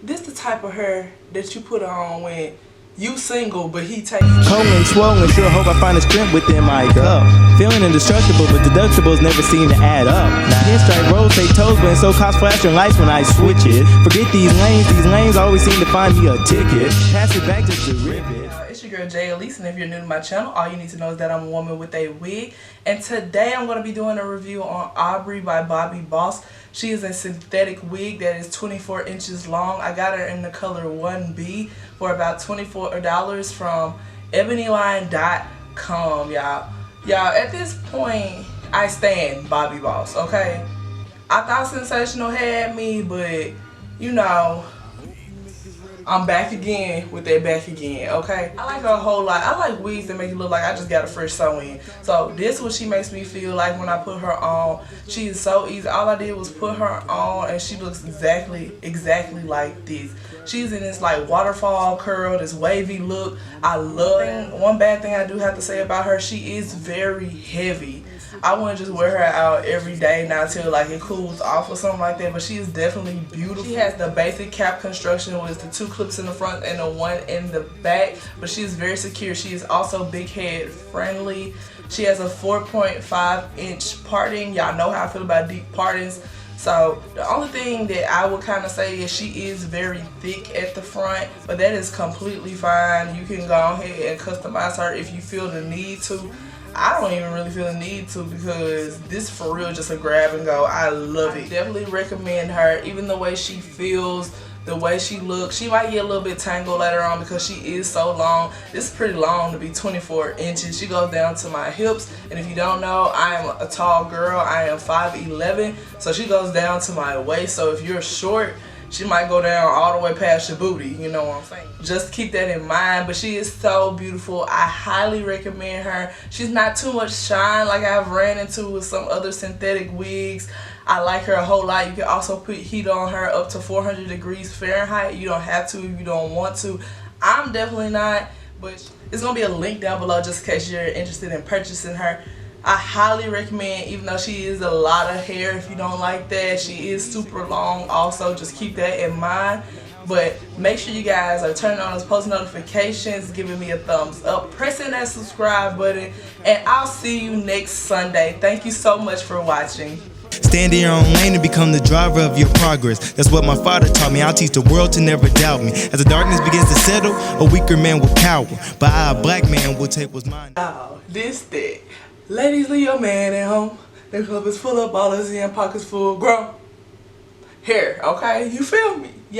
this the type of hair that you put on when you single, but he takes Cold and swollen, sure hope I find a strength within my cup. Feeling indestructible, but deductibles never seem to add up. Pinstripe rolls take toes, but so cost flashing lights when I switch it. Forget these lanes always seem to find me a ticket. Pass it back just to rip it. It's your girl j.alyse, and if you're new to my channel, all you need to know is that I'm a woman with a wig. And today I'm going to be doing a review on Aubrey by Bobbi Boss. She is a synthetic wig that is 24 inches long. I got her in the color 1B for about $24 from ebonyline.com, y'all. At this point, I stand Bobbi Boss, okay? I thought Sensational had me, but, you know, I'm back again with that back again, okay? I like her a whole lot. I like wigs that make it look like I just got a fresh sew-in. So this is what she makes me feel like when I put her on. She is so easy. All I did was put her on and she looks exactly like this. She's in this like waterfall curl, this wavy look. I love it. One bad thing I do have to say about her, she is very heavy. I wouldn't just wear her out every day now till like it cools off or something like that, but she is definitely beautiful. She has the basic cap construction with the 2 clips in the front and the 1 in the back, but she is very secure. She is also big head friendly. She has a 4.5 inch parting. Y'all know how I feel about deep partings. So the only thing that I would kind of say is she is very thick at the front, but that is completely fine. You can go ahead and customize her if you feel the need to. I don't even really feel the need to because this for real just a grab and go. I love it. Definitely recommend her. Even the way she feels, the way she looks. She might get a little bit tangled later on because she is so long. This is pretty long to be 24 inches. She goes down to my hips. And if you don't know, I am a tall girl. I am 5'11". So she goes down to my waist. So if you're short, she might go down all the way past your booty, you know what I'm saying? Just keep that in mind, but she is so beautiful. I highly recommend her. She's not too much shine like I've ran into with some other synthetic wigs. I like her a whole lot. You can also put heat on her up to 400 degrees Fahrenheit. You don't have to if you don't want to. I'm definitely not, but it's going to be a link down below just in case you're interested in purchasing her. I highly recommend, even though she is a lot of hair, if you don't like that, she is super long also, just keep that in mind. But make sure you guys are turning on those post notifications, giving me a thumbs up, pressing that subscribe button, and I'll see you next Sunday. Thank you so much for watching. Stand in your own lane and become the driver of your progress. That's what my father taught me. I'll teach the world to never doubt me. As the darkness begins to settle, a weaker man will cower, but I, a black man, will take what's mine. Oh, this that. Ladies, leave your man at home. The club is full of ballers and pockets full of grown hair, okay? You feel me? Yeah.